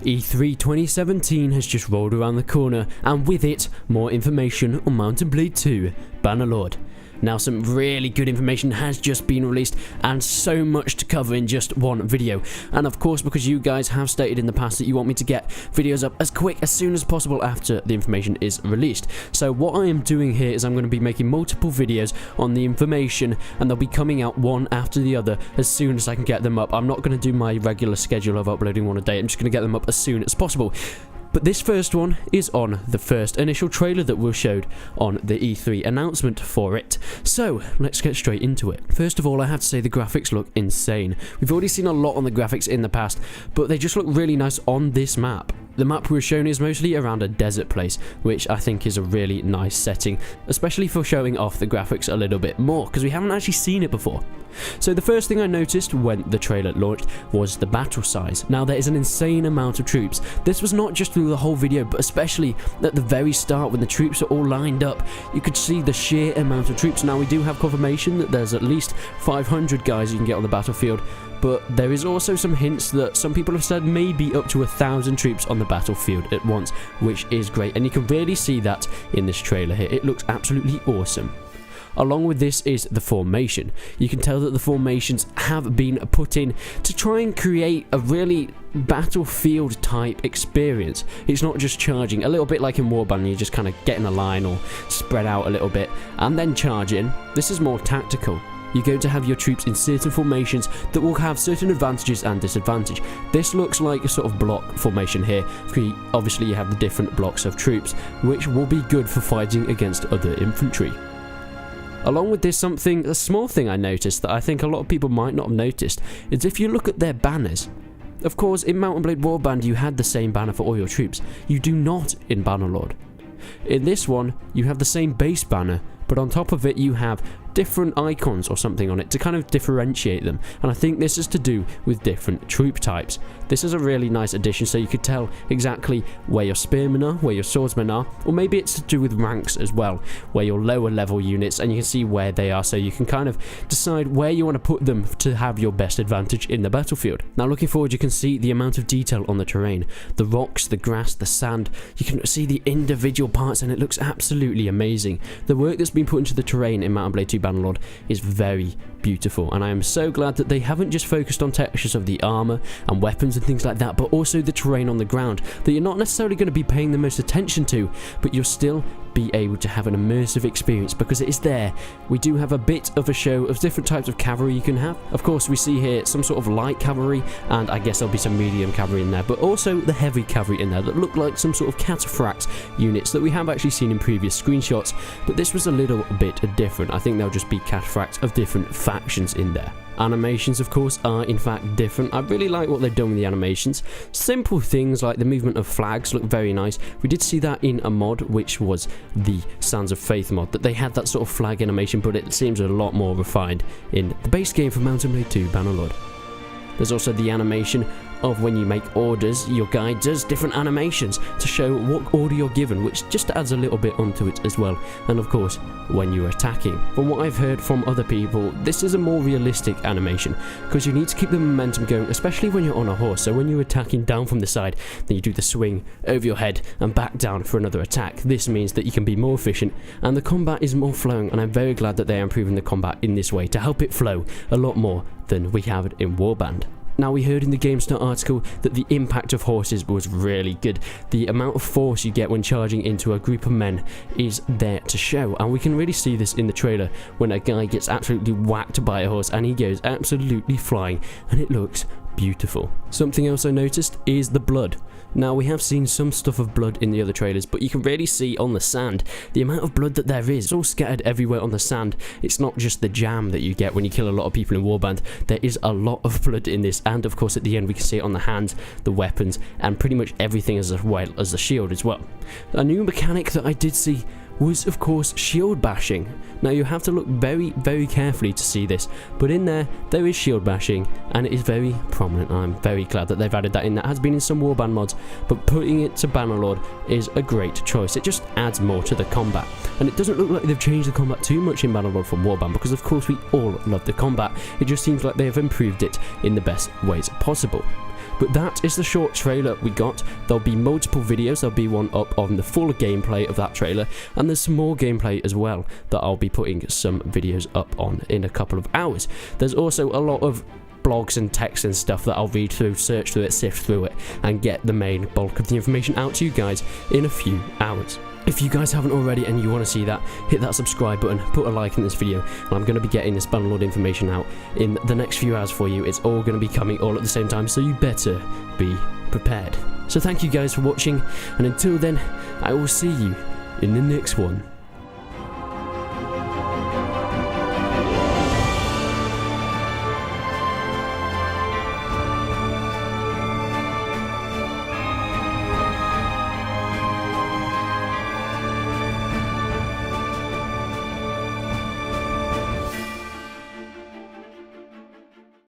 E3 2017 has just rolled around the corner, and with it, more information on Mount and Blade 2, Bannerlord. Now, some really good information has just been released, and so much to cover in just one video. And of course, because you guys have stated in the past that you want me to get videos up as soon as possible after the information is released. So what I am doing here is I'm going to be making multiple videos on the information, and they'll be coming out one after the other as soon as I can get them up. I'm not going to do my regular schedule of uploading one a day. I'm just going to get them up as soon as possible. But this first one is on the first initial trailer that was showed on the E3 announcement for it. So, let's get straight into it. First of all, I have to say the graphics look insane. We've already seen a lot on the graphics in the past, but they just look really nice on this map. The map we were shown is mostly around a desert place, which I think is a really nice setting, especially for showing off the graphics a little bit more, because we haven't actually seen it before. So the first thing I noticed when the trailer launched was the battle size. Now, there is an insane amount of troops. This was not just through the whole video, but especially at the very start when the troops are all lined up. You could see the sheer amount of troops. Now, we do have confirmation that there's at least 500 guys you can get on the battlefield, but there is also some hints that some people have said maybe up to 1,000 troops on the battlefield at once, which is great, and you can really see that in this trailer here. It looks absolutely awesome. Along with this is the formation. You can tell that the formations have been put in to try and create a really battlefield type experience. It's not just charging, a little bit like in Warband, you just kind of get in a line or spread out a little bit and then charge in. This is more tactical. You're going to have your troops in certain formations that will have certain advantages and disadvantages. This looks like a sort of block formation here. Obviously you have the different blocks of troops, which will be good for fighting against other infantry. Along with this, a small thing I noticed that I think a lot of people might not have noticed, is if you look at their banners. Of course, in Mount and Blade Warband you had the same banner for all your troops. You do not in Bannerlord. In this one, you have the same base banner, but on top of it you have different icons or something on it to kind of differentiate them, and I think this is to do with different troop types. This is a really nice addition, so you could tell exactly where your spearmen are, where your swordsmen are, or maybe it's to do with ranks as well, where your lower level units, and you can see where they are, so you can kind of decide where you want to put them to have your best advantage in the battlefield. Now, looking forward, you can see the amount of detail on the terrain, the rocks, the grass, the sand. You can see the individual parts, and it looks absolutely amazing. The work that's been put into the terrain in Mount and Blade 2 Bannerlord is very beautiful, and I am so glad that they haven't just focused on textures of the armor and weapons and things like that, but also the terrain on the ground that you're not necessarily going to be paying the most attention to, but you'll still be able to have an immersive experience because it is there. We do have a bit of a show of different types of cavalry you can have. Of course, we see here some sort of light cavalry, and I guess there'll be some medium cavalry in there, but also the heavy cavalry in there that look like some sort of cataphract units that we have actually seen in previous screenshots, but this was a little bit different. I think they'll just be cataphract of different factions in there. Animations, of course, are in fact different. I really like what they've done with the animations. Simple things like the movement of flags look very nice. We did see that in a mod, which was the Sands of Faith mod, that they had that sort of flag animation, but it seems a lot more refined in the base game for Mount and Blade 2 Bannerlord. There's also the animation of when you make orders, your guy does different animations to show what order you're given, which just adds a little bit onto it as well. And of course, when you're attacking. From what I've heard from other people, this is a more realistic animation because you need to keep the momentum going, especially when you're on a horse. So when you're attacking down from the side, then you do the swing over your head and back down for another attack. This means that you can be more efficient and the combat is more flowing, and I'm very glad that they are improving the combat in this way to help it flow a lot more than we have it in Warband. Now, we heard in the GameStar article that the impact of horses was really good. The amount of force you get when charging into a group of men is there to show, and we can really see this in the trailer when a guy gets absolutely whacked by a horse and he goes absolutely flying, and it looks beautiful. Something else I noticed is the blood. Now, we have seen some stuff of blood in the other trailers, but you can really see on the sand the amount of blood that there is. It's all scattered everywhere on the sand. It's not just the jam that you get when you kill a lot of people in Warband. There is a lot of blood in this, and of course at the end we can see it on the hands, the weapons, and pretty much everything as well as the shield as well. A new mechanic that I did see was of course shield bashing. Now, you have to look very carefully to see this, but in there is shield bashing, and it is very prominent. I'm very glad that they've added that in. That has been in some Warband mods, but putting it to Bannerlord is a great choice. It just adds more to the combat, and it doesn't look like they've changed the combat too much in Bannerlord from Warband, because of course we all love the combat. It just seems like they have improved it in the best ways possible. But that is the short trailer we got. There'll be multiple videos. There'll be one up on the full gameplay of that trailer, and there's some more gameplay as well that I'll be putting some videos up on in a couple of hours. There's also a lot of blogs and texts and stuff that I'll read through, search through it, sift through it, and get the main bulk of the information out to you guys in a few hours. If you guys haven't already and you want to see that, hit that subscribe button, put a like in this video, and I'm going to be getting this Bannerlord information out in the next few hours for you. It's all going to be coming all at the same time, so you better be prepared. So thank you guys for watching, and until then, I will see you in the next one.